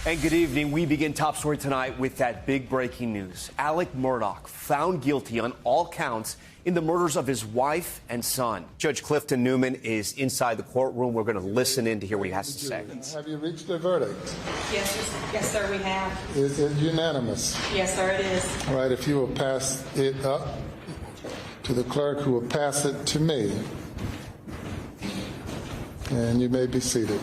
And good evening. We begin Top Story tonight with that big breaking news. Alex Murdaugh found guilty on all counts in the murders of his wife and son. Judge Clifton Newman is inside the courtroom. We're going to listen in to hear what he has to say. Have you reached a verdict? Yes, sir, we have. Is it unanimous? Yes, sir, it is. All right, if you will pass it up to the clerk, who will pass it to me. And you may be seated.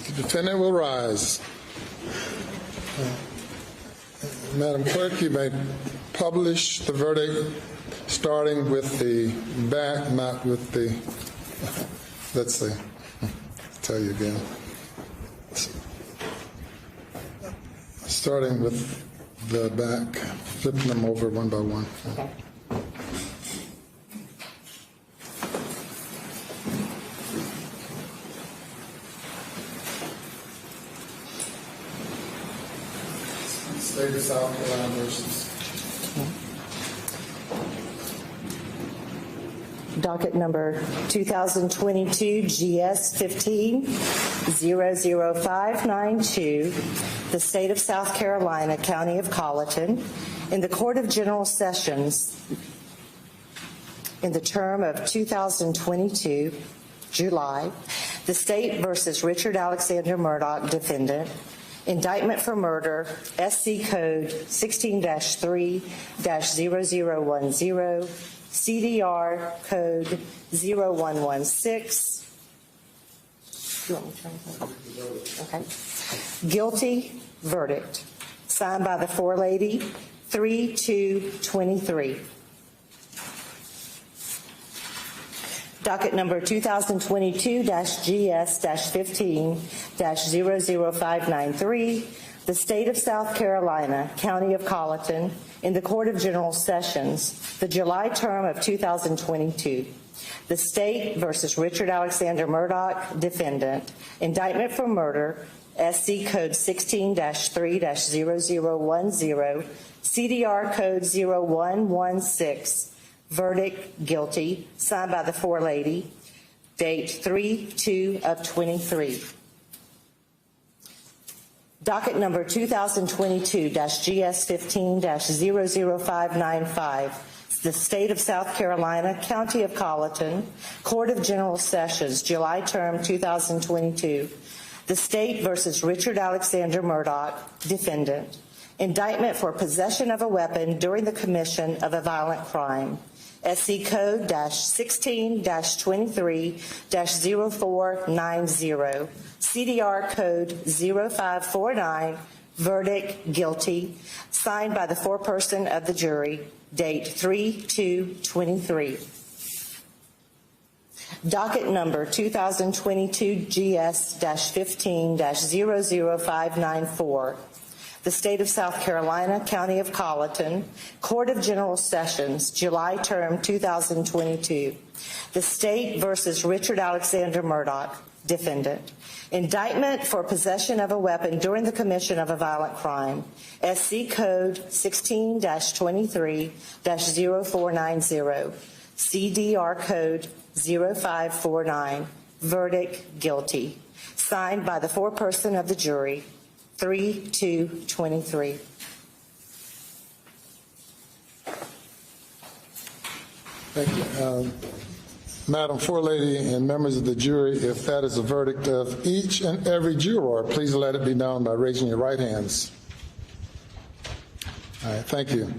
The defendant will rise. Madam Clerk, you may publish the verdict starting with the back, not with the, let's see, I'll tell you again. Starting with the back, flipping them over one by one. Okay. State of South Carolina versus. Docket number 2022 GS 15-00592, the State of South Carolina, County of Colleton, in the Court of General Sessions in the term of 2022, July, the State versus Richard Alexander Murdaugh, defendant. Indictment for murder, SC Code 16-3-0010, CDR Code 0116. You want me to turn it? Okay. Guilty verdict. Signed by the forelady, 3-2-23. Docket number 2022-GS-15-00593, the State of South Carolina, County of Colleton, in the Court of General Sessions, the July term of 2022. The State versus Richard Alexander Murdaugh, defendant. Indictment for murder, SC Code 16-3-0010, CDR Code 0116. Verdict, guilty, signed by the forelady, date 3-2-23. Docket number 2022-GS-15-00595, the State of South Carolina, County of Colleton, Court of General Sessions, July term 2022. The State versus Richard Alexander Murdaugh, defendant. Indictment for possession of a weapon during the commission of a violent crime. SC Code -16-23-0490, CDR Code 0549, verdict guilty, signed by the foreperson of the jury, date 3-2-23. Docket number 2022 GS-15-00594. The State of South Carolina, County of Colleton, Court of General Sessions, July term 2022. The State versus Richard Alexander Murdaugh, defendant. Indictment for possession of a weapon during the commission of a violent crime. SC Code 16-23-0490. CDR Code 0549. Verdict guilty. Signed by the foreperson of the jury, 3-2-23. Thank you. Madam Forelady and members of the jury, if that is a verdict of each and every juror, please let it be known by raising your right hands. All right, thank you.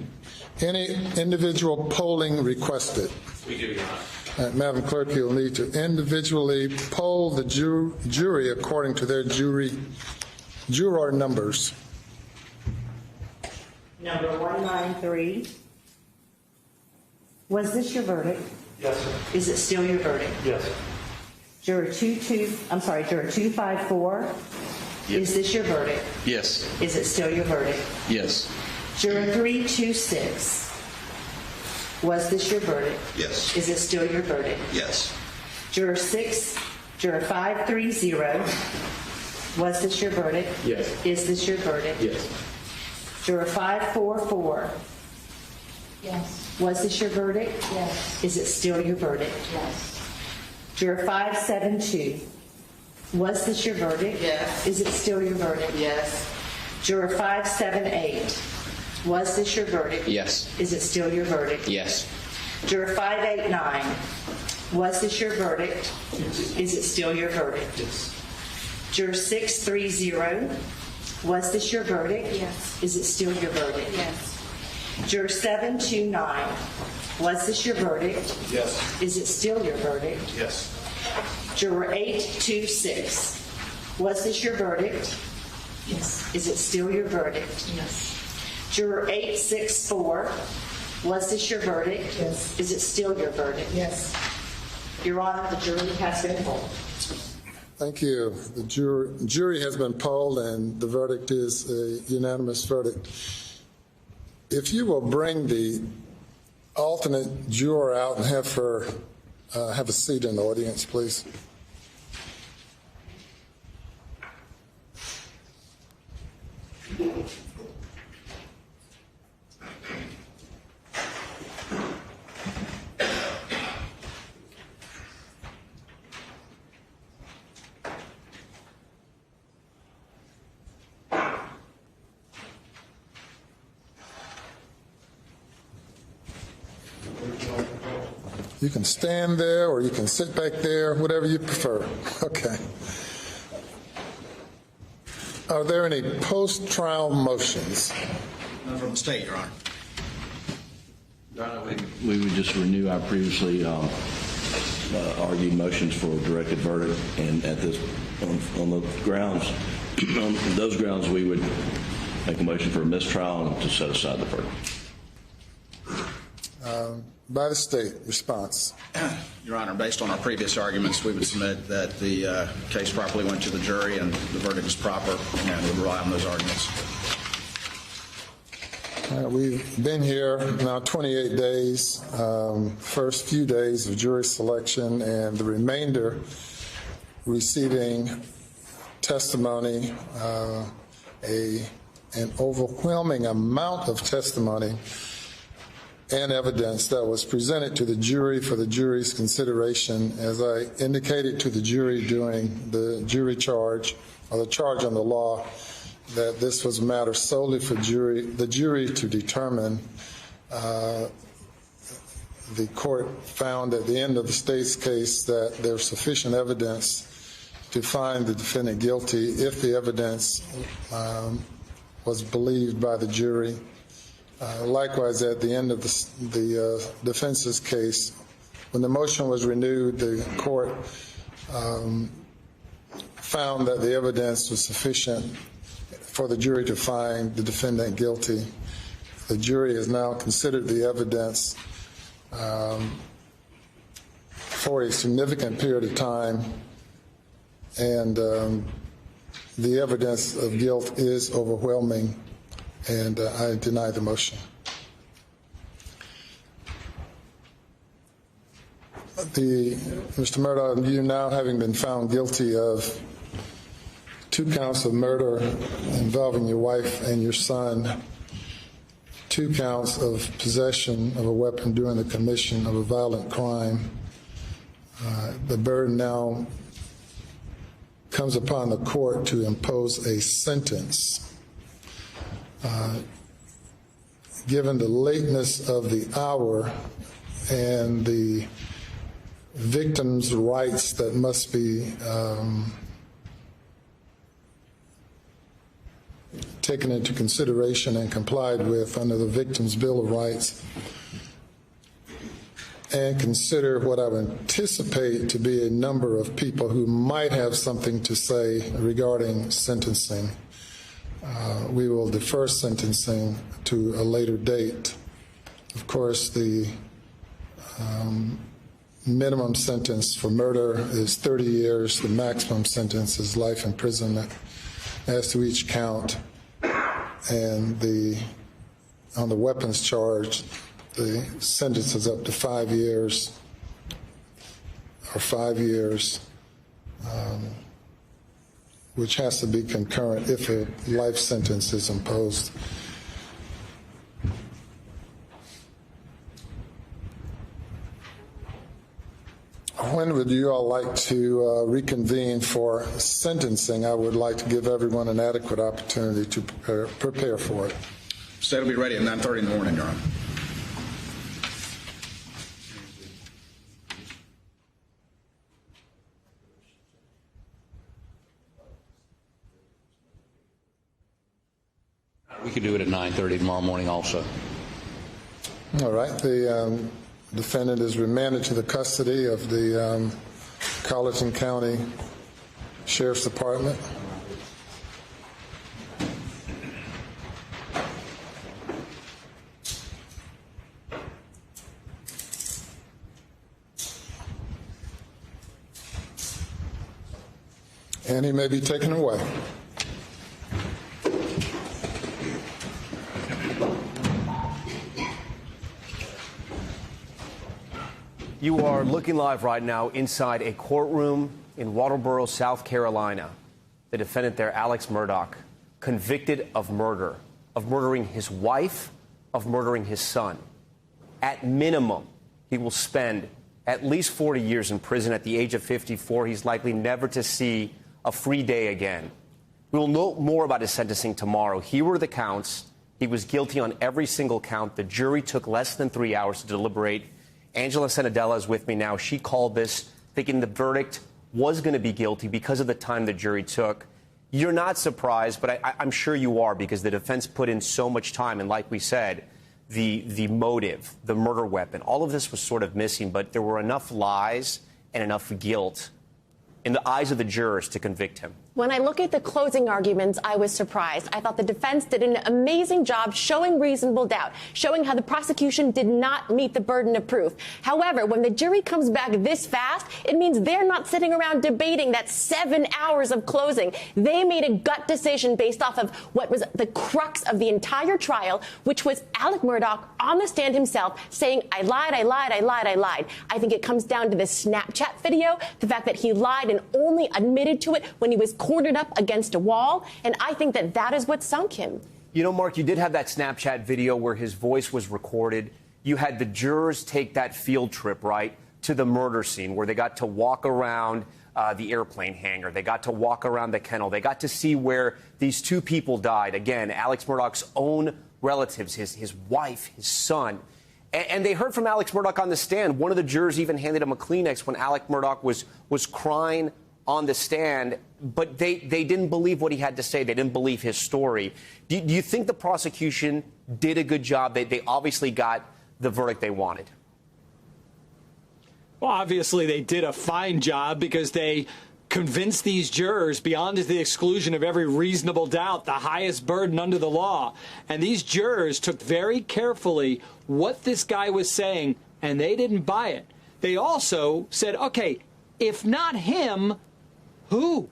Any individual polling requested? We do, Your Honor. Madam Clerk, you'll need to individually poll the jury according to their jury Juror numbers. Number 193. Was this your verdict? Yes, sir. Is it still your verdict? Yes. Juror 254. Is this your verdict? Yes. Is it still your verdict? Yes. Juror 326. Was this your verdict? Yes. Is it still your verdict? Yes. Juror 530. Was this your verdict? Yes. Is this your verdict? Yes. Juror 544. Yes. Was this your verdict? Yes. Is it still your verdict? Yes. Juror 572. Was this your verdict? Yes. Is it still your verdict? Yes. Juror 578. Was this your verdict? Yes. Is it still your verdict? Yes. Juror 589. Was this your verdict? Is it still your verdict? Yes. Juror 630. Was this your verdict? Yes. Is it still your verdict? Yes. Juror 729. Was this your verdict? Yes. Is it still your verdict? Yes. Juror 826. Was this your verdict? Yes. Is it still your verdict? Yes. Juror 864. Was this your verdict? Yes. Is it still your verdict? Yes. Your Honor, the jury has been polled. Thank you. The jury has been polled, and the verdict is a unanimous verdict. If you will bring the alternate juror out and have her have a seat in the audience, please. You can stand there or you can sit back there, whatever you prefer. Okay. Are there any post-trial motions? None from the state, Your Honor. Your Honor, we would just renew our previously argued motions for a directed verdict, and at this, on the grounds, on those grounds, we would make a motion for a mistrial and to set aside the verdict. By the state, response. Your Honor, based on our previous arguments, we would submit that the case properly went to the jury and the verdict is proper, and we rely on those arguments. We've been here now 28 days, first few days of jury selection, and the remainder receiving testimony, an overwhelming amount of testimony and evidence that was presented to the jury for the jury's consideration. As I indicated to the jury during the jury charge, or the charge on the law, that this was a matter solely for the jury to determine. The court found at the end of the state's case that there's sufficient evidence to find the defendant guilty if the evidence was believed by the jury. Likewise, at the end of the defense's case, when the motion was renewed, the court found that the evidence was sufficient for the jury to find the defendant guilty. The jury has now considered the evidence for a significant period of time, and the evidence of guilt is overwhelming, and I deny the motion. Mr. Murdaugh, you now having been found guilty of 2 counts of murder involving your wife and your son, 2 counts of possession of a weapon during the commission of a violent crime, the burden now comes upon the court to impose a sentence. Given the lateness of the hour and the victim's rights that must be taken into consideration and complied with under the Victim's Bill of Rights, and consider what I would anticipate to be a number of people who might have something to say regarding sentencing, we will defer sentencing to a later date. Of course, the minimum sentence for murder is 30 years. The maximum sentence is life imprisonment as to each count. And on the weapons charge, the sentence is up to 5 years, or 5 years, which has to be concurrent if a life sentence is imposed. When would you all like to reconvene for sentencing? I would like to give everyone an adequate opportunity to prepare for it. State will be ready at 9:30 in the morning, Your Honor. We could do it at 9:30 tomorrow morning also. All right. The defendant is remanded to the custody of the Colleton County Sheriff's Department. And he may be taken away. You are looking live right now inside a courtroom in Walterboro, South Carolina. The defendant there, Alex Murdaugh, convicted of murder, of murdering his wife, of murdering his son. At minimum, he will spend at least 40 years in prison. At the age of 54, he's likely never to see a free day again. We will know more about his sentencing tomorrow. Here were the counts. He was guilty on every single count. The jury took less than 3 hours to deliberate. Angela Senadella is with me now. She called this thinking the verdict was going to be guilty because of the time the jury took. You're not surprised, but I'm sure you are, because the defense put in so much time. And like we said, the motive, the murder weapon, all of this was sort of missing. But there were enough lies and enough guilt in the eyes of the jurors to convict him. When I look at the closing arguments, I was surprised. I thought the defense did an amazing job showing reasonable doubt, showing how the prosecution did not meet the burden of proof. However, when the jury comes back this fast, it means they're not sitting around debating that 7 hours of closing. They made a gut decision based off of what was the crux of the entire trial, which was Alex Murdaugh on the stand himself saying, I lied, I lied, I lied, I lied. I think it comes down to the Snapchat video, the fact that he lied and only admitted to it when he was cornered up against a wall, and I think that that is what sunk him. You know, Mark, you did have that Snapchat video where his voice was recorded. You had the jurors take that field trip, right, to the murder scene where they got to walk around the airplane hangar. They got to walk around the kennel. They got to see where these two people died. Again, Alex Murdaugh's own relatives, his wife, his son. And they heard from Alex Murdaugh on the stand. One of the jurors even handed him a Kleenex when Alex Murdaugh was crying on the stand, but they didn't believe what he had to say. They didn't believe his story. Do you think the prosecution did a good job? They obviously got the verdict they wanted. Well, obviously they did a fine job because they convinced these jurors beyond the exclusion of every reasonable doubt, the highest burden under the law. And these jurors took very carefully what this guy was saying, and they didn't buy it. They also said, okay, if not him, who?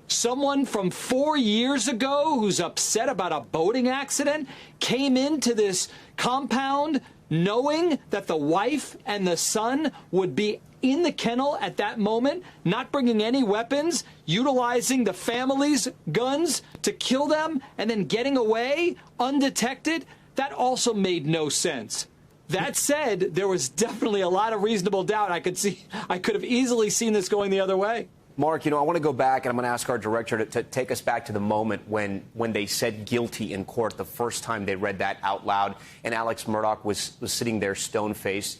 Someone from 4 years ago who's upset about a boating accident came into this compound knowing that the wife and the son would be in the kennel at that moment, not bringing any weapons, utilizing the family's guns to kill them, and then getting away undetected. That also made no sense. That said, there was definitely a lot of reasonable doubt. I could have easily seen this going the other way. Mark, I want to go back, and I'm going to ask our director to take us back to the moment when they said guilty in court the first time they read that out loud, and Alex Murdaugh was sitting there stone-faced,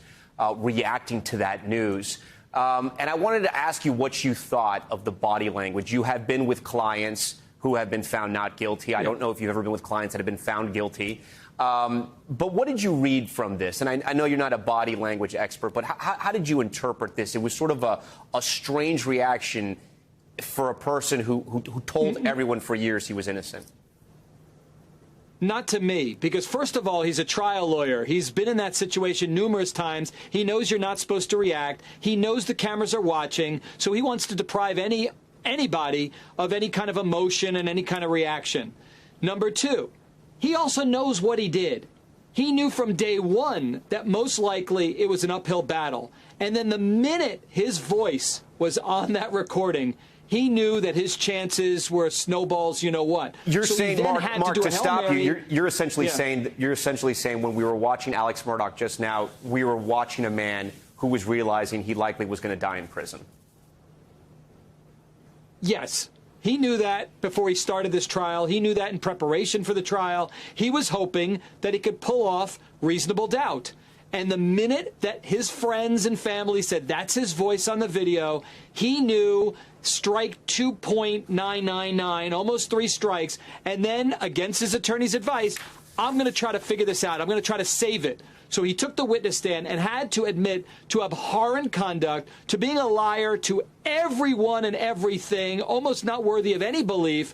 reacting to that news. And I wanted to ask you what you thought of the body language. You have been with clients who have been found not guilty. I don't know if you've ever been with clients that have been found guilty. But what did you read from this? And I know you're not a body language expert, but how did you interpret this? It was sort of a strange reaction for a person who told everyone for years he was innocent. Not to me, because first of all, he's a trial lawyer. He's been in that situation numerous times. He knows you're not supposed to react. He knows the cameras are watching, so he wants to deprive anybody of any kind of emotion and any kind of reaction. Number two, he also knows what he did. He knew from day one that most likely it was an uphill battle. And then the minute his voice was on that recording, he knew that his chances were snowballs, you know what. You're so saying, Mark, to stop you, you're essentially saying when we were watching Alex Murdaugh just now, we were watching a man who was realizing he likely was going to die in prison. Yes. He knew that before he started this trial. He knew that in preparation for the trial. He was hoping that he could pull off reasonable doubt. And the minute that his friends and family said that's his voice on the video, he knew strike 2.999, almost 3 strikes. And then, against his attorney's advice, I'm going to try to figure this out. I'm going to try to save it. So he took the witness stand and had to admit to abhorrent conduct, to being a liar to everyone and everything, almost not worthy of any belief.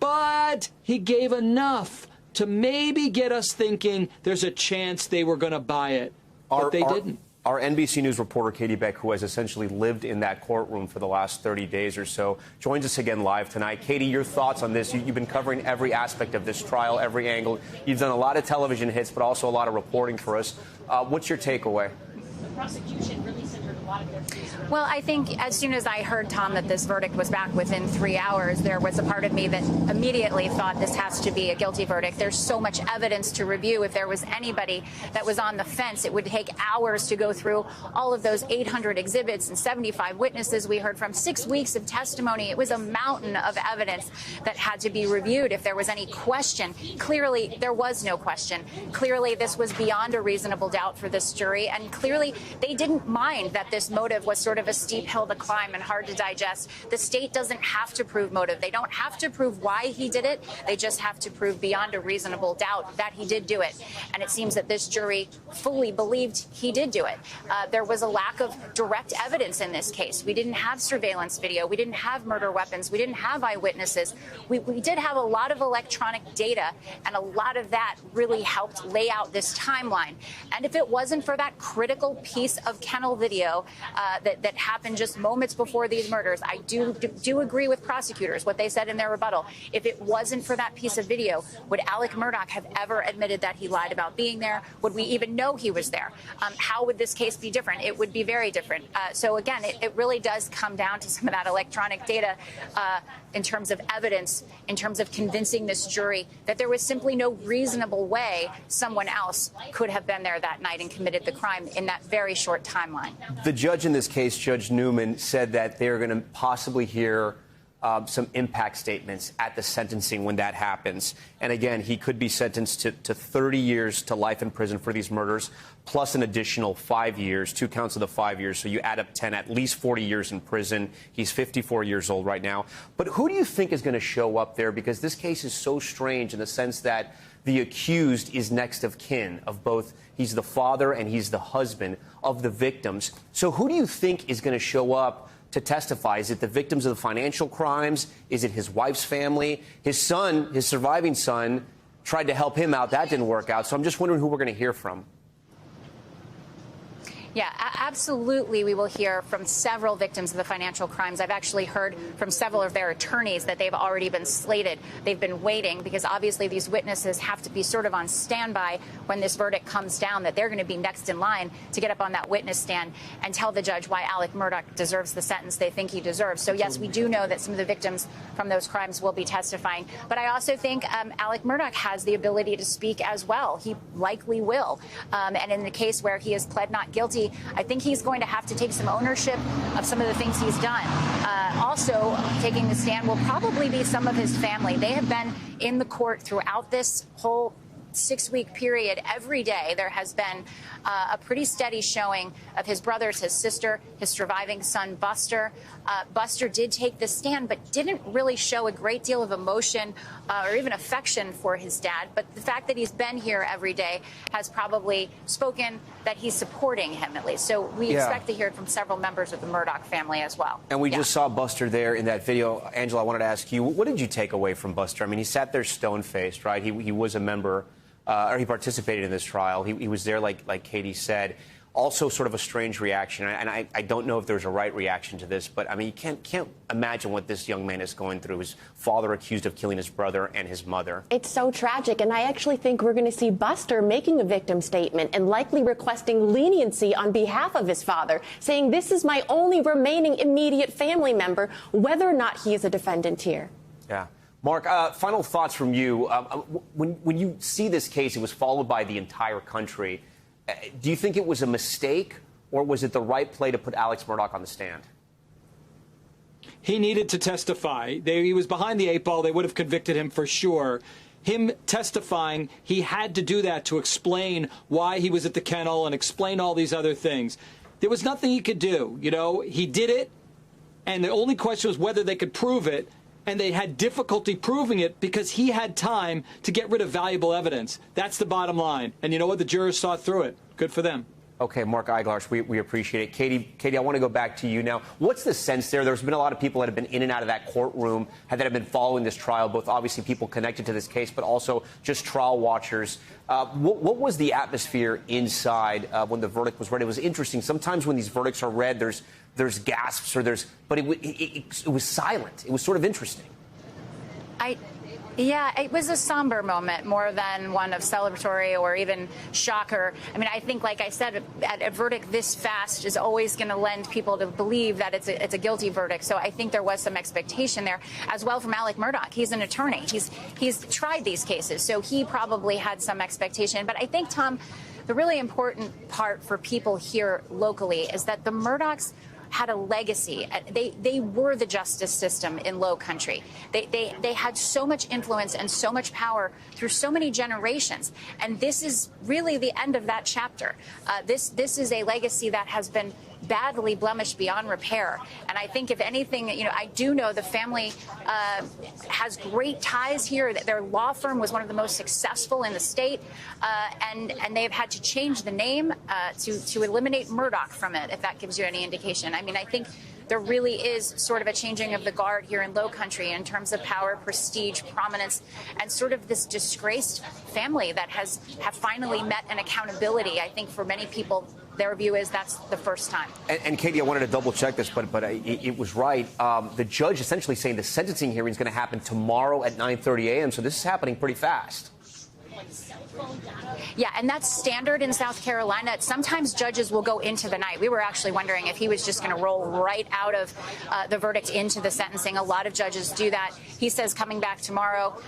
But he gave enough to maybe get us thinking there's a chance they were going to buy it. But they didn't. Our NBC News reporter, Katie Beck, who has essentially lived in that courtroom for the last 30 days or so, joins us again live tonight. Katie, your thoughts on this? You've been covering every aspect of this trial, every angle. You've done a lot of television hits, but also a lot of reporting for us. What's your takeaway? The prosecution really centered a lot of their case. Well, I think as soon as I heard, Tom, that this verdict was back within 3 hours, there was a part of me that immediately thought this has to be a guilty verdict. There's so much evidence to review. If there was anybody that was on the fence, it would take hours to go through all of those 800 exhibits and 75 witnesses we heard from, 6 weeks of testimony. It was a mountain of evidence that had to be reviewed. If there was any question, clearly there was no question. Clearly this was beyond a reasonable doubt for this jury, and clearly they didn't mind that this motive was sort of a steep hill to climb and hard to digest. The state doesn't have to prove motive. They don't have to prove why he did it. They just have to prove beyond a reasonable doubt that he did do it. And it seems that this jury fully believed he did do it. There was a lack of direct evidence in this case. We didn't have surveillance video. We didn't have murder weapons. We didn't have eyewitnesses. We did have a lot of electronic data, and a lot of that really helped lay out this timeline. And if it wasn't for that critical piece of kennel video that happened just moments before these murders, I do agree with prosecutors, what they said in their rebuttal. If it wasn't for that piece of video, would Alex Murdaugh have ever admitted that he lied about being there? Would we even know he was there? How would this case be different? It would be very different. So again, it really does come down to some of that electronic data in terms of evidence, in terms of convincing this jury that there was simply no reasonable way someone else could have been there that night and committed the crime in that very short timeline. The judge in this case, Judge Newman, said that they're going to possibly hear some impact statements at the sentencing when that happens. And again, he could be sentenced to 30 years to life in prison for these murders, plus an additional 5 years, 2 counts of the 5 years. So you add up 10, at least 40 years in prison. He's 54 years old right now. But who do you think is going to show up there? Because this case is so strange in the sense that the accused is next of kin of both. He's the father and he's the husband of the victims. So who do you think is going to show up to testify? Is it the victims of the financial crimes? Is it his wife's family? His son, his surviving son, tried to help him out. That didn't work out. So I'm just wondering who we're going to hear from. Yeah, absolutely. We will hear from several victims of the financial crimes. I've actually heard from several of their attorneys that they've already been slated. They've been waiting because obviously these witnesses have to be sort of on standby when this verdict comes down, that they're going to be next in line to get up on that witness stand and tell the judge why Alex Murdaugh deserves the sentence they think he deserves. So, yes, we do know that some of the victims from those crimes will be testifying. But I also think Alex Murdaugh has the ability to speak as well. He likely will. And in the case where he has pled not guilty, I think he's going to have to take some ownership of some of the things he's done. Also, taking the stand will probably be some of his family. They have been in the court throughout this whole 6-week period. Every day there has been a pretty steady showing of his brothers, his sister, his surviving son, Buster. Buster did take the stand, but didn't really show a great deal of emotion or even affection for his dad. But the fact that he's been here every day has probably spoken that he's supporting him, at least. So we expect to hear from several members of the Murdaugh family as well. And we just saw Buster there in that video. Angela, I wanted to ask you, what did you take away from Buster? I mean, he sat there stone-faced, right? He was a member, or he participated in this trial. He was there, like Katie said. Also sort of a strange reaction, and I don't know if there's a right reaction to this, but I mean, you can't imagine what this young man is going through. His father accused of killing his brother and his mother. It's so tragic, and I actually think we're going to see Buster making a victim statement and likely requesting leniency on behalf of his father, saying this is my only remaining immediate family member, whether or not he is a defendant here. Yeah. Mark, final thoughts from you. When you see this case, it was followed by the entire country. Do you think it was a mistake, or was it the right play to put Alex Murdaugh on the stand? He needed to testify. He was behind the 8 ball. They would have convicted him for sure. Him testifying, he had to do that to explain why he was at the kennel and explain all these other things. There was nothing he could do. You know, he did it, and the only question was whether they could prove it. And they had difficulty proving it because he had time to get rid of valuable evidence. That's the bottom line. And you know what? The jurors saw through it. Good for them. Okay, Mark Eiglarz, we appreciate it. Katie, I want to go back to you now. What's the sense there? There's been a lot of people that have been in and out of that courtroom that have been following this trial, both obviously people connected to this case, but also just trial watchers. What was the atmosphere inside when the verdict was read? It was interesting. Sometimes when these verdicts are read, there's gasps but it was silent. It was sort of interesting. Yeah, it was a somber moment more than one of celebratory or even shocker. I mean, I think, like I said, a verdict this fast is always going to lend people to believe that it's a guilty verdict. So I think there was some expectation there as well from Alex Murdaugh. He's an attorney. He's tried these cases, so he probably had some expectation. But I think, Tom, the really important part for people here locally is that the Murdaughs had a legacy. They were the justice system in Low Country. They had so much influence and so much power through so many generations. And this is really the end of that chapter. This is a legacy that has been badly blemished beyond repair. And I think, if anything, you know, I do know the family has great ties here. Their law firm was one of the most successful in the state, and they've had to change the name to eliminate Murdaugh from it, if that gives you any indication. I mean, I think there really is sort of a changing of the guard here in Low Country in terms of power, prestige, prominence, and sort of this disgraced family that have finally met an accountability. I think for many people, their view is that's the first time. And Katie, I wanted to double check this, but it was right. The judge essentially saying the sentencing hearing is going to happen tomorrow at 9:30 a.m. So this is happening pretty fast. Yeah, and that's standard in South Carolina. Sometimes judges will go into the night. We were actually wondering if he was just going to roll right out of the verdict into the sentencing. A lot of judges do that. He says coming back tomorrow.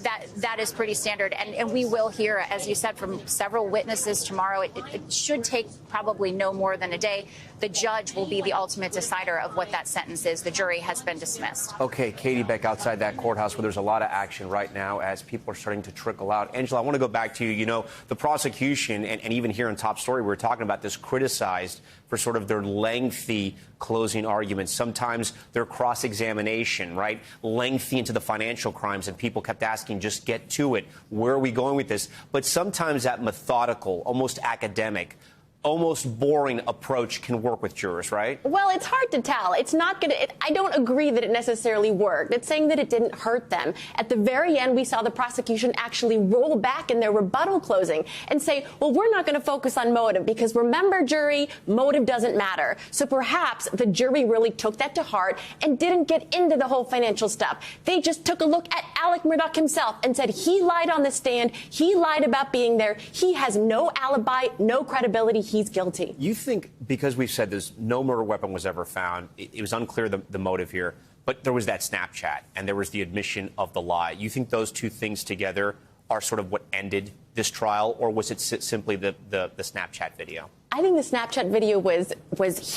That is pretty standard. And we will hear, as you said, from several witnesses tomorrow. It should take probably no more than a day. The judge will be the ultimate decider of what that sentence is. The jury has been dismissed. Okay, Katie, back outside that courthouse where there's a lot of action right now as people are starting to trickle out. Angela, I want to go back to you. You know, the prosecution, and even here in Top Story, we were talking about this, criticized for sort of their lengthy closing arguments. Sometimes their cross-examination, right, lengthy into the financial crimes, and people kept asking, just get to it. Where are we going with this? But sometimes that methodical, almost academic, almost boring approach can work with jurors, right? Well, it's hard to tell. It's not going to, I don't agree that it necessarily worked. It's saying that it didn't hurt them. At the very end, we saw the prosecution actually roll back in their rebuttal closing and say, well, we're not going to focus on motive because remember, jury, motive doesn't matter. So perhaps the jury really took that to heart and didn't get into the whole financial stuff. They just took a look at Alex Murdaugh himself and said he lied on the stand. He lied about being there. He has no alibi, no credibility. He's guilty. You think, because we've said there's no murder weapon was ever found, it was unclear the motive here, but there was that Snapchat and there was the admission of the lie. You think those two things together are sort of what ended this trial, or was it simply the Snapchat video? I think the Snapchat video was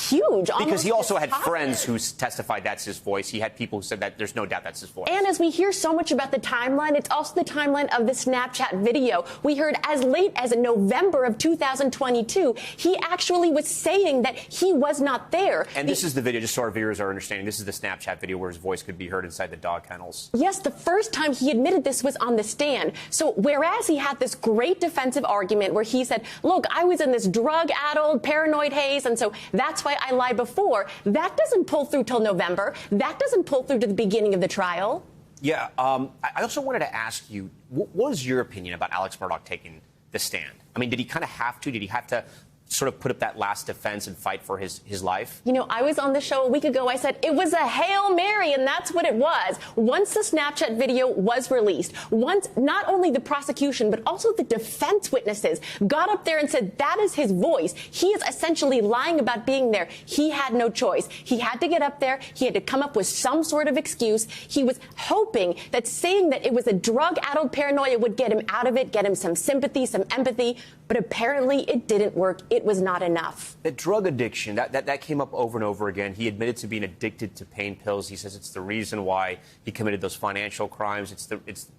huge. Because he also had friends who testified that's his voice. He had people who said that there's no doubt that's his voice. And as we hear so much about the timeline, it's also the timeline of the Snapchat video. We heard as late as November of 2022, he actually was saying that he was not there. And this is the video, just so our viewers are understanding, this is the Snapchat video where his voice could be heard inside the dog kennels. Yes, the first time he admitted this was on the stand. So whereas he had this great defensive argument where he said, look, I was in this drug-addled, paranoid haze, and so that's why I lied before, that doesn't pull through till November. That doesn't pull through to the beginning of the trial. Yeah. I also wanted to ask you, what was your opinion about Alex Murdaugh taking the stand? I mean, did he kind of have to? Did he have to sort of put up that last defense and fight for his life? You know, I was on the show a week ago. I said it was a Hail Mary, and that's what it was. Once the Snapchat video was released, once not only the prosecution, but also the defense witnesses got up there and said that is his voice. He is essentially lying about being there. He had no choice. He had to get up there. He had to come up with some sort of excuse. He was hoping that saying that it was a drug-addled paranoia would get him out of it, get him some sympathy, some empathy. But apparently it didn't work. It was not enough. The drug addiction, that came up over and over again. He admitted to being addicted to pain pills. He says it's the reason why he committed those financial crimes. It's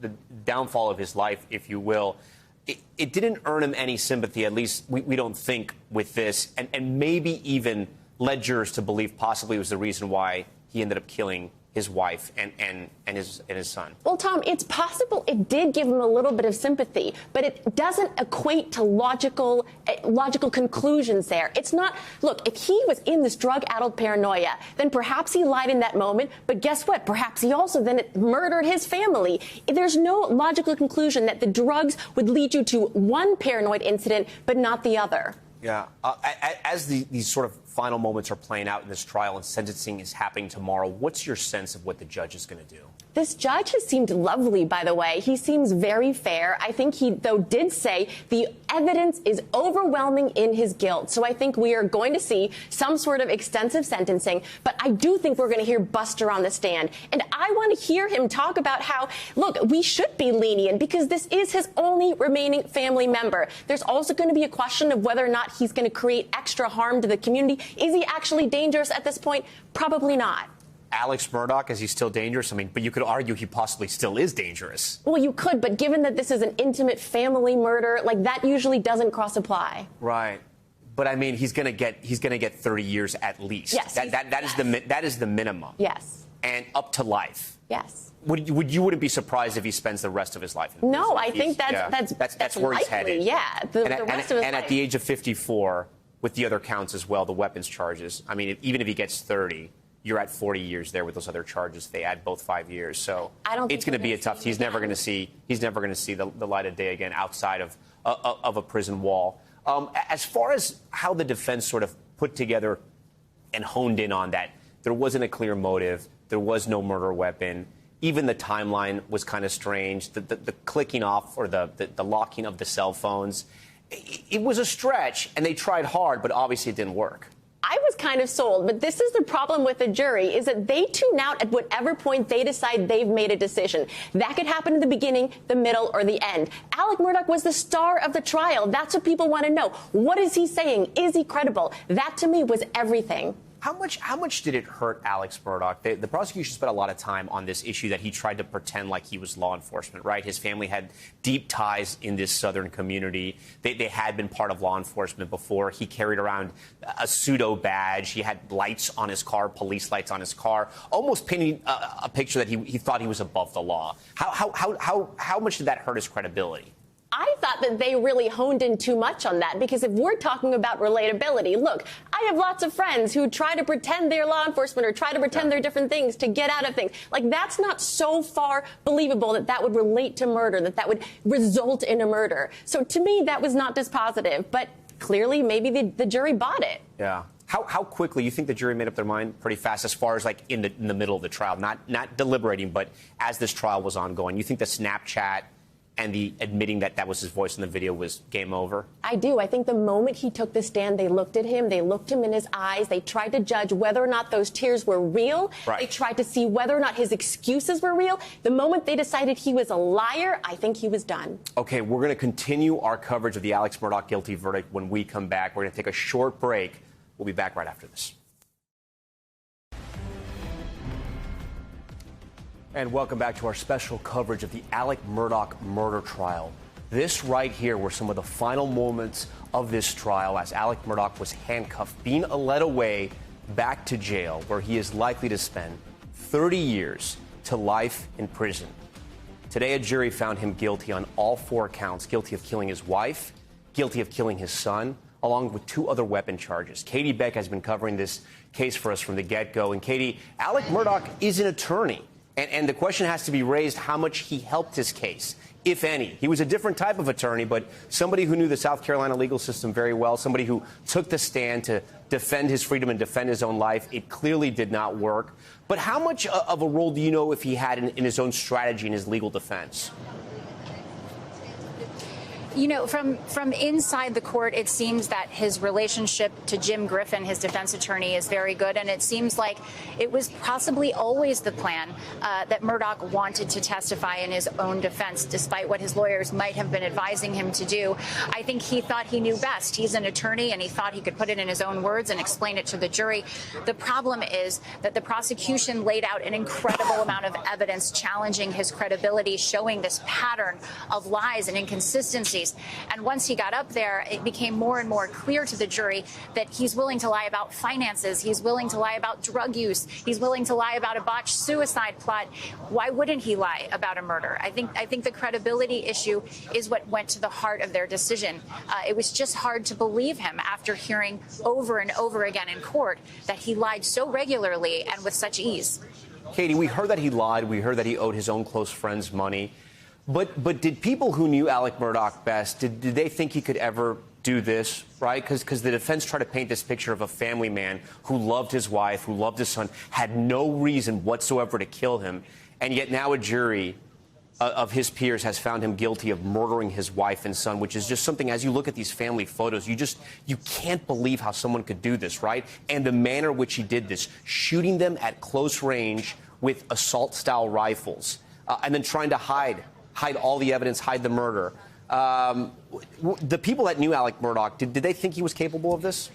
the downfall of his life, if you will. It didn't earn him any sympathy, at least we don't think, with this, and maybe even led jurors to believe possibly it was the reason why he ended up killing his wife and his son. Well, Tom, it's possible it did give him a little bit of sympathy, but it doesn't equate to logical conclusions there. It's not, look, if he was in this drug-addled paranoia, then perhaps he lied in that moment, but guess what? Perhaps he also then murdered his family. There's no logical conclusion that the drugs would lead you to one paranoid incident, but not the other. Yeah. As these sort of final moments are playing out in this trial and sentencing is happening tomorrow, what's your sense of what the judge is going to do? This judge has seemed lovely, by the way. He seems very fair. I think he, though, did say the evidence is overwhelming in his guilt. So I think we are going to see some sort of extensive sentencing. But I do think we're going to hear Buster on the stand. And I want to hear him talk about how, look, we should be lenient because this is his only remaining family member. There's also going to be a question of whether or not he's going to create extra harm to the community. Is he actually dangerous at this point? Probably not. Alex Murdaugh, is he still dangerous? I mean, but you could argue he possibly still is dangerous. Well, you could, but given that this is an intimate family murder, like that usually doesn't cross-apply. Right. But I mean, he's going to get 30 years at least. Yes. That is the minimum. Yes. And up to life. Yes. You wouldn't be surprised if he spends the rest of his life in prison? No, I think that's where likely, he's headed. Yeah, the rest of his life. And at the age of 54, with the other counts as well, the weapons charges. I mean, even if he gets 30, you're at 40 years there with those other charges. They add both 5 years, so it's going to be a tough. He's never going to see the light of day again outside of a prison wall. As far as how the defense sort of put together and honed in on that, there wasn't a clear motive. There was no murder weapon. Even the timeline was kind of strange. The clicking off or the locking of the cell phones, it was a stretch, and they tried hard, but obviously it didn't work. I was kind of sold, but this is the problem with the jury, is that they tune out at whatever point they decide they've made a decision. That could happen in the beginning, the middle, or the end. Alex Murdaugh was the star of the trial. That's what people want to know. What is he saying? Is he credible? That, to me, was everything. How much did it hurt Alex Murdaugh? The prosecution spent a lot of time on this issue that he tried to pretend like he was law enforcement, right? His family had deep ties in this southern community. They had been part of law enforcement before. He carried around a pseudo badge. He had lights on his car, police lights on his car, almost painting a picture that he thought he was above the law. How much did that hurt his credibility? I thought that they really honed in too much on that, because if we're talking about relatability, look, I have lots of friends who try to pretend they're law enforcement or try to pretend they're different things to get out of things. Like, that's not so far believable that that would relate to murder, that would result in a murder. So to me, that was not dispositive, but clearly maybe the jury bought it. Yeah. How quickly you think the jury made up their mind? Pretty fast, as far as like in the middle of the trial, not deliberating, but as this trial was ongoing. You think the Snapchat and the admitting that that was his voice in the video was game over? I do. I think the moment he took the stand, they looked at him, they looked him in his eyes, they tried to judge whether or not those tears were real. Right. They tried to see whether or not his excuses were real. The moment they decided he was a liar, I think he was done. Okay, we're going to continue our coverage of the Alex Murdaugh guilty verdict when we come back. We're going to take a short break. We'll be back right after this. And welcome back to our special coverage of the Alex Murdaugh murder trial. This right here were some of the final moments of this trial as Alex Murdaugh was handcuffed, being led away back to jail, where he is likely to spend 30 years to life in prison. Today, a jury found him guilty on all 4 counts, guilty of killing his wife, guilty of killing his son, along with 2 other weapon charges. Katie Beck has been covering this case for us from the get-go. And Katie, Alex Murdaugh is an attorney. And the question has to be raised how much he helped his case, if any. He was a different type of attorney, but somebody who knew the South Carolina legal system very well, somebody who took the stand to defend his freedom and defend his own life. It clearly did not work. But how much of a role do you know if he had in his own strategy in his legal defense? You know, from inside the court, it seems that his relationship to Jim Griffin, his defense attorney, is very good. And it seems like it was possibly always the plan that Murdaugh wanted to testify in his own defense, despite what his lawyers might have been advising him to do. I think he thought he knew best. He's an attorney, and he thought he could put it in his own words and explain it to the jury. The problem is that the prosecution laid out an incredible amount of evidence challenging his credibility, showing this pattern of lies and inconsistencies. And once he got up there, it became more and more clear to the jury that he's willing to lie about finances. He's willing to lie about drug use. He's willing to lie about a botched suicide plot. Why wouldn't he lie about a murder? I think the credibility issue is what went to the heart of their decision. It was just hard to believe him after hearing over and over again in court that he lied so regularly and with such ease. Katie, we heard that he lied. We heard that he owed his own close friends money. But did people who knew Alex Murdaugh best, did they think he could ever do this, right? Because the defense tried to paint this picture of a family man who loved his wife, who loved his son, had no reason whatsoever to kill him. And yet now a jury of his peers has found him guilty of murdering his wife and son, which is just something, as you look at these family photos, you can't believe how someone could do this, right? And the manner in which he did this, shooting them at close range with assault-style rifles, and then trying to hide all the evidence, hide the murder. The people that knew Alex Murdaugh, did they think he was capable of this?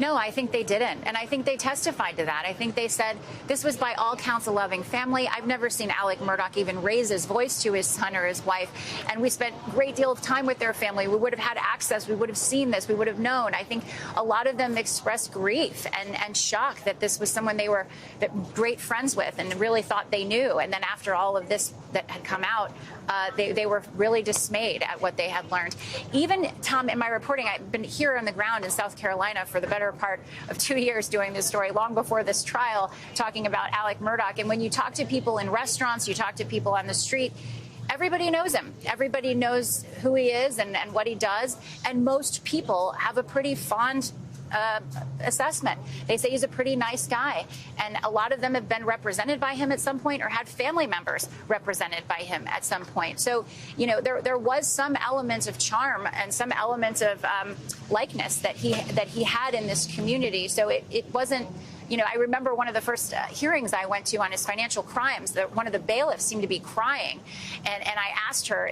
No, I think they didn't. And I think they testified to that. I think they said this was by all counts a loving family. I've never seen Alex Murdaugh even raise his voice to his son or his wife. And we spent a great deal of time with their family. We would have had access. We would have seen this. We would have known. I think a lot of them expressed grief and shock that this was someone they were great friends with and really thought they knew. And then after all of this that had come out, they were really dismayed at what they had learned. Even, Tom, in my reporting, I've been here on the ground in South Carolina for the better part of 2 years doing this story, long before this trial, talking about Alex Murdaugh. And when you talk to people in restaurants, you talk to people on the street, everybody knows him. Everybody knows who he is and what he does. And most people have a pretty fond assessment. They say he's a pretty nice guy. And a lot of them have been represented by him at some point or had family members represented by him at some point. So, you know, there was some elements of charm and some elements of likeness that he had in this community. So it wasn't, you know, I remember one of the first hearings I went to on his financial crimes, one of the bailiffs seemed to be crying. And I asked her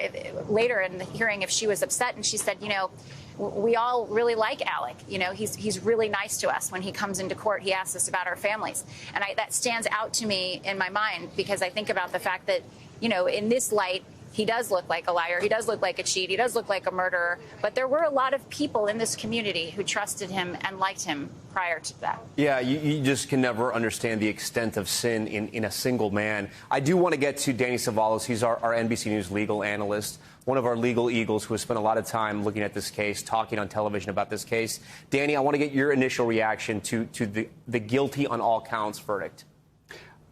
later in the hearing if she was upset, and she said, you know, we all really like Alex. You know, he's really nice to us. When he comes into court, he asks us about our families. And that stands out to me in my mind because I think about the fact that, you know, in this light, he does look like a liar. He does look like a cheat. He does look like a murderer. But there were a lot of people in this community who trusted him and liked him prior to that. Yeah, you just can never understand the extent of sin in a single man. I do want to get to Danny Savalos. He's our NBC News legal analyst, one of our legal eagles who has spent a lot of time looking at this case, talking on television about this case. Danny, I want to get your initial reaction to the guilty on all counts verdict.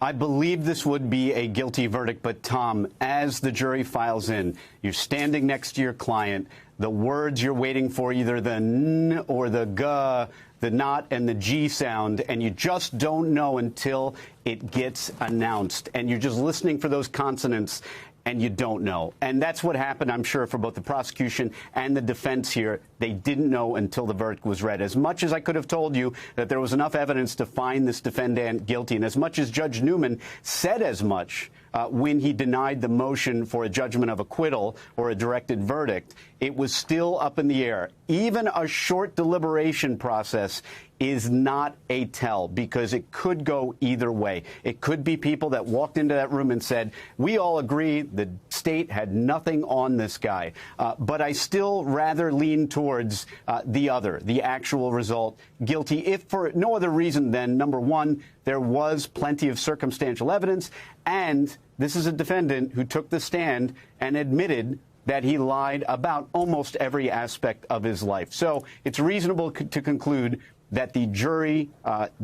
I believe this would be a guilty verdict, but Tom, as the jury files in, you're standing next to your client, the words you're waiting for, either the N or the G, the not and the G sound, and you just don't know until it gets announced. And you're just listening for those consonants. and you don't know. And that's what happened, I'm sure, for both the prosecution and the defense here. They didn't know until the verdict was read. As much as I could have told you that there was enough evidence to find this defendant guilty, and as much as Judge Newman said as much when he denied the motion for a judgment of acquittal or a directed verdict, it was still up in the air. Even a short deliberation process is not a tell, because it could go either way. It could be people that walked into that room and said, we all agree the state had nothing on this guy. But I still rather lean towards the actual result, guilty, if for no other reason than, number one, there was plenty of circumstantial evidence, and this is a defendant who took the stand and admitted that he lied about almost every aspect of his life. So it's reasonable to conclude that the jury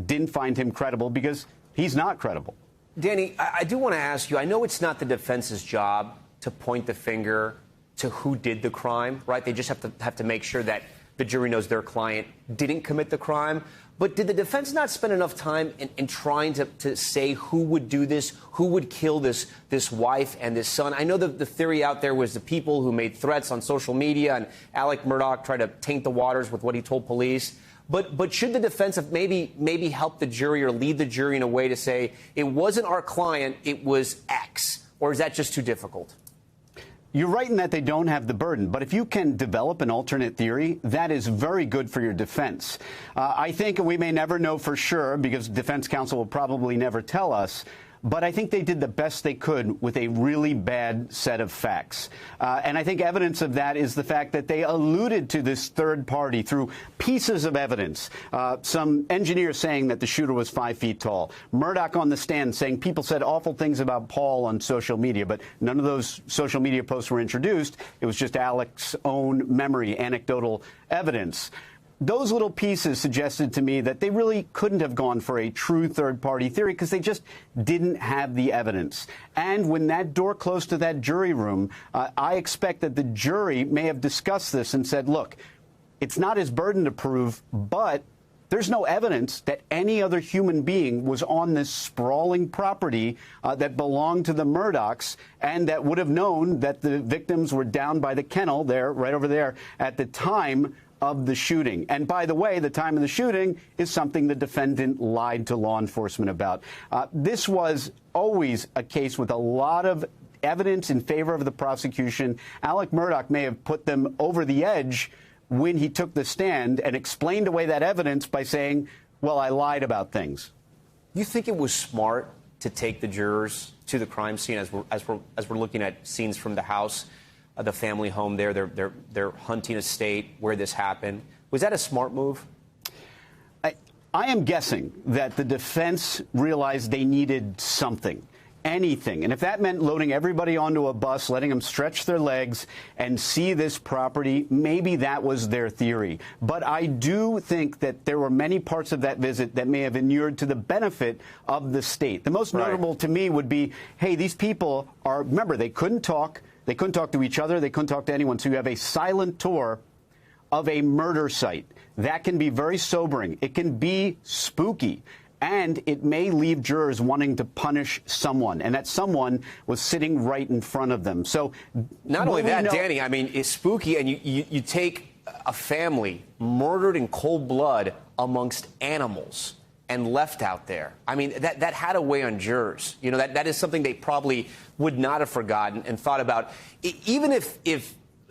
didn't find him credible, because he's not credible. Danny, I do want to ask you, I know it's not the defense's job to point the finger to who did the crime, right? They just have to make sure that the jury knows their client didn't commit the crime. But did the defense not spend enough time in trying to say who would do this, who would kill this wife and this son? I know that the theory out there was the people who made threats on social media, and Alex Murdaugh tried to taint the waters with what he told police. But should the defense have maybe helped the jury or lead the jury in a way to say it wasn't our client, it was X? Or is that just too difficult? You're right in that they don't have the burden, but if you can develop an alternate theory, that is very good for your defense. I think, and we may never know for sure, because defense counsel will probably never tell us, but I think they did the best they could with a really bad set of facts. And I think evidence of that is the fact that they alluded to this third party through pieces of evidence. Some engineer saying that the shooter was 5 feet tall. Murdaugh on the stand saying people said awful things about Paul on social media, but none of those social media posts were introduced. It was just Alex's own memory, anecdotal evidence. Those little pieces suggested to me that they really couldn't have gone for a true third-party theory, because they just didn't have the evidence. And when that door closed to that jury room, I expect that the jury may have discussed this and said, look, it's not his burden to prove, but there's no evidence that any other human being was on this sprawling property that belonged to the Murdaughs, and that would have known that the victims were down by the kennel there, right over there, at the time of the shooting. And by the way, the time of the shooting is something the defendant lied to law enforcement about. This was always a case with a lot of evidence in favor of the prosecution. Alex Murdaugh may have put them over the edge when he took the stand and explained away that evidence by saying, well, I lied about things. You think it was smart to take the jurors to the crime scene as we're looking at scenes from the house? The family home there, their hunting estate where this happened. Was that a smart move? I am guessing that the defense realized they needed something, anything. And if that meant loading everybody onto a bus, letting them stretch their legs and see this property, maybe that was their theory. But I do think that there were many parts of that visit that may have inured to the benefit of the state. The most notable to me would be, hey, these people are, remember, they couldn't talk. They couldn't talk to each other. They couldn't talk to anyone. So you have a silent tour of a murder site. That can be very sobering. It can be spooky. And it may leave jurors wanting to punish someone. And that someone was sitting right in front of them. So not only that, Danny, I mean, it's spooky. And you take a family murdered in cold blood amongst animals and left out there. I mean, that had a weigh on jurors. You know, that is something they probably would not have forgotten and thought about. Even if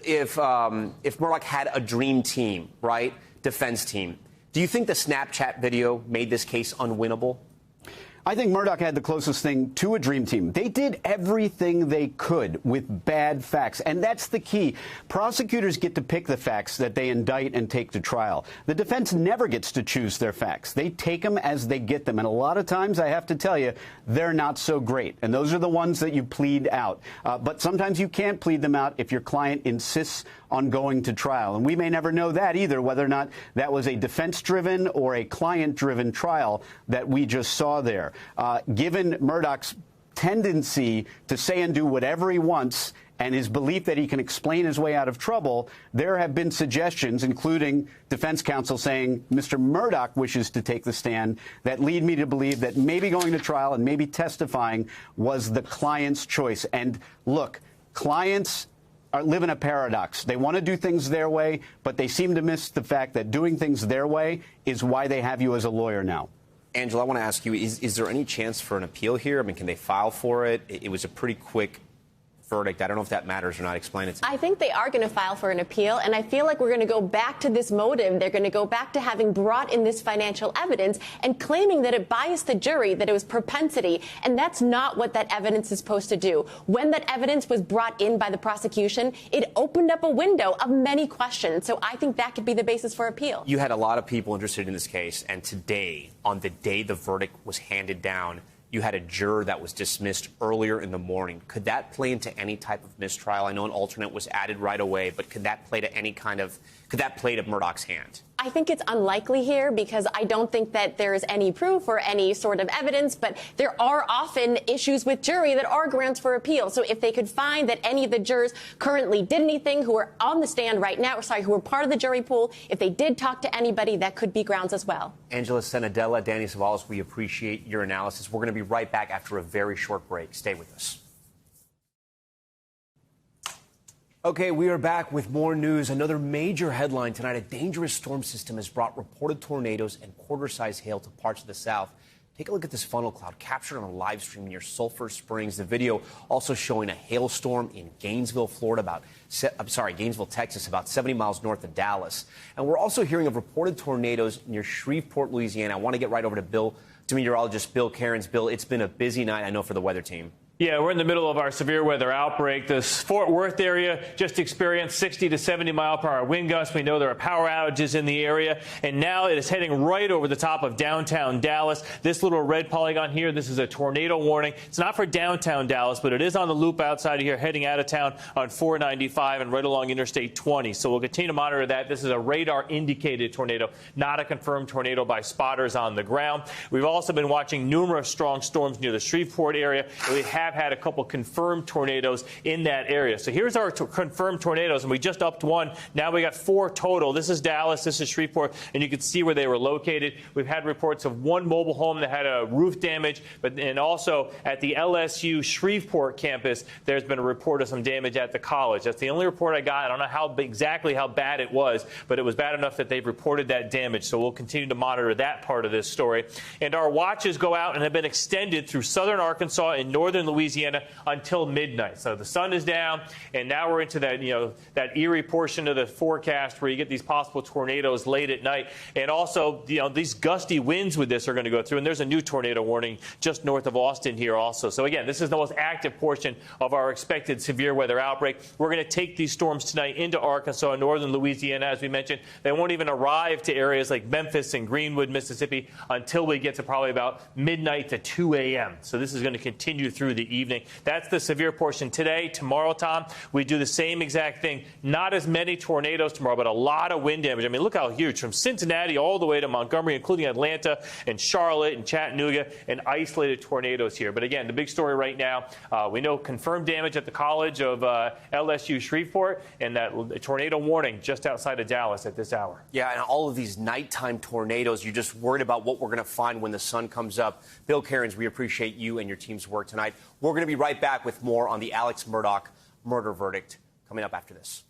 Murdaugh had a dream team, right, defense team, do you think the Snapchat video made this case unwinnable? I think Murdaugh had the closest thing to a dream team. They did everything they could with bad facts, and that's the key. Prosecutors get to pick the facts that they indict and take to trial. The defense never gets to choose their facts. They take them as they get them, and a lot of times, I have to tell you, they're not so great, and those are the ones that you plead out. But sometimes you can't plead them out if your client insists on going to trial, and we may never know that either, whether or not that was a defense-driven or a client-driven trial that we just saw there. Given Murdaugh's tendency to say and do whatever he wants and his belief that he can explain his way out of trouble, there have been suggestions, including defense counsel saying Mr. Murdaugh wishes to take the stand, that lead me to believe that maybe going to trial and maybe testifying was the client's choice. And look, clients live in a paradox. They want to do things their way, but they seem to miss the fact that doing things their way is why they have you as a lawyer now. Angela, I want to ask you, is there any chance for an appeal here? I mean, can they file for it? It was a pretty quick verdict. I don't know if that matters or not. Explain it to me. I think they are going to file for an appeal, and I feel like we're going to go back to this motive. They're going to go back to having brought in this financial evidence and claiming that it biased the jury, that it was propensity, and that's not what that evidence is supposed to do. When that evidence was brought in by the prosecution, it opened up a window of many questions, so I think that could be the basis for appeal. You had a lot of people interested in this case, and today, on the day the verdict was handed down, you had a juror that was dismissed earlier in the morning. Could that play into any type of mistrial? I know an alternate was added right away, but could that play to Murdaugh's hand? I think it's unlikely here because I don't think that there is any proof or any sort of evidence, but there are often issues with jury that are grounds for appeal. So if they could find that any of the jurors currently did anything, who are on the stand right now, who were part of the jury pool, if they did talk to anybody, that could be grounds as well. Angela Senadella, Danny Savalas, we appreciate your analysis. We're going to be right back after a very short break. Stay with us. Okay, we are back with more news. Another major headline tonight. A dangerous storm system has brought reported tornadoes and quarter-size hail to parts of the South. Take a look at this funnel cloud captured on a live stream near Sulphur Springs. The video also showing a hailstorm in Gainesville, Gainesville, Texas, about 70 miles north of Dallas. And we're also hearing of reported tornadoes near Shreveport, Louisiana. I want to get right over to meteorologist Bill Cairns. Bill, it's been a busy night, I know, for the weather team. Yeah, we're in the middle of our severe weather outbreak. This Fort Worth area just experienced 60 to 70 mile per hour wind gusts. We know there are power outages in the area, and now it is heading right over the top of downtown Dallas. This little red polygon here, this is a tornado warning. It's not for downtown Dallas, but it is on the loop outside of here, heading out of town on 495 and right along Interstate 20. So we'll continue to monitor that. This is a radar-indicated tornado, not a confirmed tornado by spotters on the ground. We've also been watching numerous strong storms near the Shreveport area. We have had a couple confirmed tornadoes in that area. So here's our confirmed tornadoes, and we just upped one. Now we got 4 total. This is Dallas, this is Shreveport, and you can see where they were located. We've had reports of one mobile home that had a roof damage, and also at the LSU Shreveport campus, there's been a report of some damage at the college. That's the only report I got. I don't know exactly how bad it was, but it was bad enough that they've reported that damage. So we'll continue to monitor that part of this story. And our watches go out and have been extended through southern Arkansas and northern Louisiana until midnight. So the sun is down, and now we're into that, that eerie portion of the forecast where you get these possible tornadoes late at night. And also, these gusty winds with this are going to go through. And there's a new tornado warning just north of Austin here also. So again, this is the most active portion of our expected severe weather outbreak. We're going to take these storms tonight into Arkansas and northern Louisiana. As we mentioned, they won't even arrive to areas like Memphis and Greenwood, Mississippi, until we get to probably about midnight to 2 a.m. So this is going to continue through the evening. That's the severe portion today. Tomorrow, Tom, we do the same exact thing. Not as many tornadoes tomorrow, but a lot of wind damage. I mean, look how huge. From Cincinnati all the way to Montgomery, including Atlanta and Charlotte and Chattanooga, and isolated tornadoes here. But again, the big story right now, we know confirmed damage at the College of LSU Shreveport, and that tornado warning just outside of Dallas at this hour. Yeah, and all of these nighttime tornadoes, you're just worried about what we're going to find when the sun comes up. Bill Cairns, we appreciate you and your team's work tonight. We're going to be right back with more on the Alex Murdaugh murder verdict coming up after this.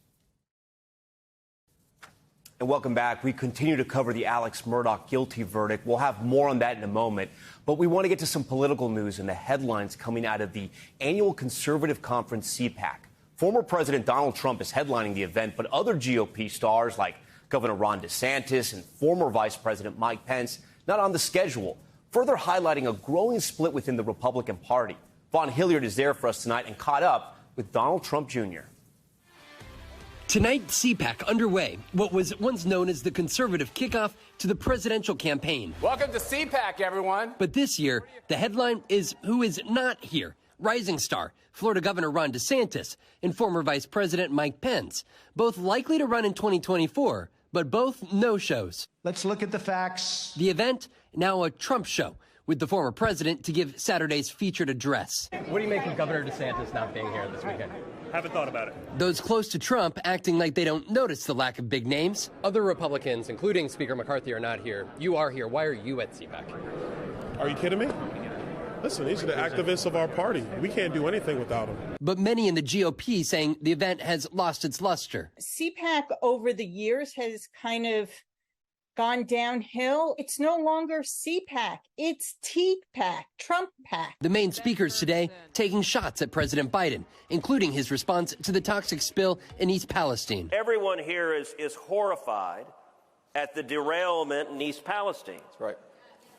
And welcome back. We continue to cover the Alex Murdaugh guilty verdict. We'll have more on that in a moment. But we want to get to some political news and the headlines coming out of the annual conservative conference CPAC. Former President Donald Trump is headlining the event, but other GOP stars like Governor Ron DeSantis and former Vice President Mike Pence not on the schedule, further highlighting a growing split within the Republican Party. Vaughn Hilliard is there for us tonight and caught up with Donald Trump Jr. Tonight, CPAC underway, what was once known as the conservative kickoff to the presidential campaign. Welcome to CPAC, everyone. But this year, the headline is who is not here. Rising star, Florida Governor Ron DeSantis, and former Vice President Mike Pence, both likely to run in 2024, but both no-shows. Let's look at the facts. The event, now a Trump show, with the former president to give Saturday's featured address. What do you make of Governor DeSantis not being here this weekend? Haven't thought about it. Those close to Trump acting like they don't notice the lack of big names. Other Republicans, including Speaker McCarthy, are not here. You are here. Why are you at CPAC? Are you kidding me? Listen, these are the activists of our party. We can't do anything without them. But many in the GOP saying the event has lost its luster. CPAC over the years has kind of gone downhill. It's no longer CPAC. It's TPAC, Trump PAC. The main speakers today taking shots at President Biden, including his response to the toxic spill in East Palestine. Everyone here is horrified at the derailment in East Palestine. That's right.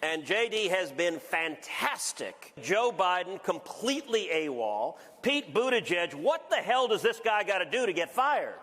And JD has been fantastic. Joe Biden completely AWOL. Pete Buttigieg, what the hell does this guy got to do to get fired?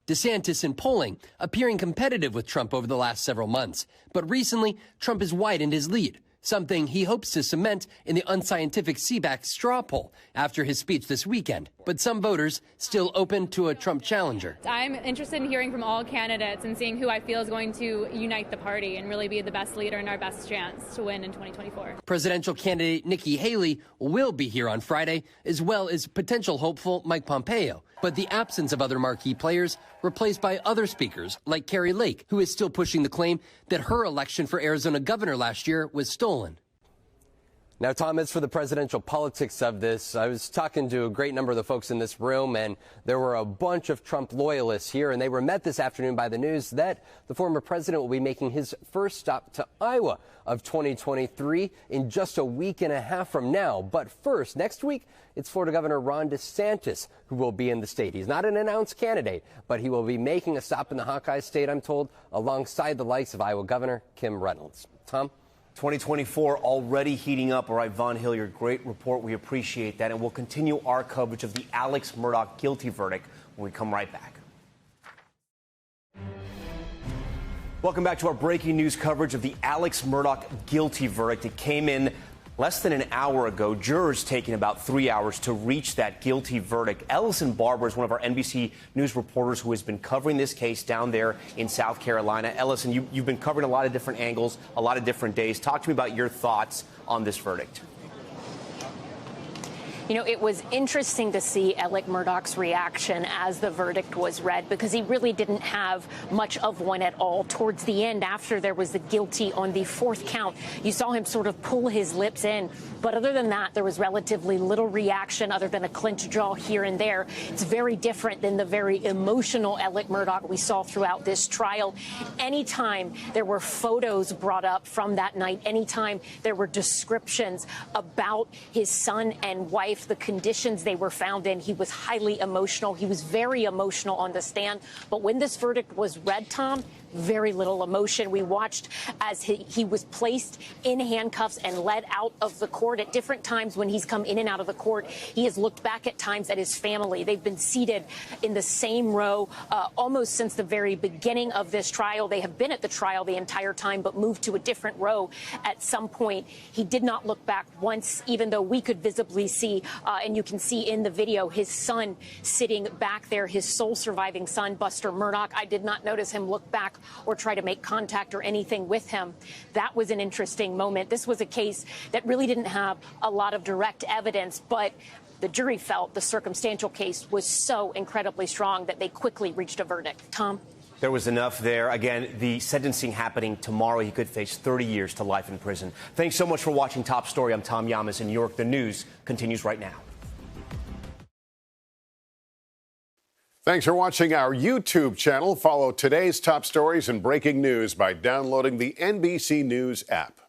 DeSantis in polling, appearing competitive with Trump over the last several months. But recently, Trump has widened his lead, something he hopes to cement in the unscientific CPAC straw poll after his speech this weekend. But some voters still open to a Trump challenger. I'm interested in hearing from all candidates and seeing who I feel is going to unite the party and really be the best leader and our best chance to win in 2024. Presidential candidate Nikki Haley will be here on Friday, as well as potential hopeful Mike Pompeo. But the absence of other marquee players replaced by other speakers like Carrie Lake, who is still pushing the claim that her election for Arizona governor last year was stolen. Now, Tom, as for the presidential politics of this, I was talking to a great number of the folks in this room, and there were a bunch of Trump loyalists here, and they were met this afternoon by the news that the former president will be making his first stop to Iowa of 2023 in just a week and a half from now. But first, next week, it's Florida Governor Ron DeSantis who will be in the state. He's not an announced candidate, but he will be making a stop in the Hawkeye state, I'm told, alongside the likes of Iowa Governor Kim Reynolds. Tom? 2024 already heating up. All right, Von Hilliard, great report. We appreciate that. And we'll continue our coverage of the Alex Murdaugh guilty verdict when we come right back. Welcome back to our breaking news coverage of the Alex Murdaugh guilty verdict. It came in less than an hour ago. Jurors taking about 3 hours to reach that guilty verdict. Ellison Barber is one of our NBC News reporters who has been covering this case down there in South Carolina. Ellison, you've been covering a lot of different angles, a lot of different days. Talk to me about your thoughts on this verdict. You know, it was interesting to see Alex Murdaugh's reaction as the verdict was read, because he really didn't have much of one at all. Towards the end, after there was the guilty on the fourth count, you saw him sort of pull his lips in. But other than that, there was relatively little reaction other than a clenched jaw here and there. It's very different than the very emotional Alex Murdaugh we saw throughout this trial. Anytime there were photos brought up from that night, anytime there were descriptions about his son and wife, the conditions they were found in, he was highly emotional. He was very emotional on the stand. But when this verdict was read, Tom, very little emotion. We watched as he was placed in handcuffs and led out of the court. At different times when he's come in and out of the court, he has looked back at times at his family. They've been seated in the same row almost since the very beginning of this trial. They have been at the trial the entire time, but moved to a different row at some point. He did not look back once, even though we could visibly see, and you can see in the video, his son sitting back there, his sole surviving son, Buster Murdaugh. I did not notice him look back or try to make contact or anything with him. That was an interesting moment. This was a case that really didn't have a lot of direct evidence, but the jury felt the circumstantial case was so incredibly strong that they quickly reached a verdict. Tom? There was enough there. Again, the sentencing happening tomorrow. He could face 30 years to life in prison. Thanks so much for watching Top Story. I'm Tom Llamas in New York. The news continues right now. Thanks for watching our YouTube channel. Follow today's top stories and breaking news by downloading the NBC News app.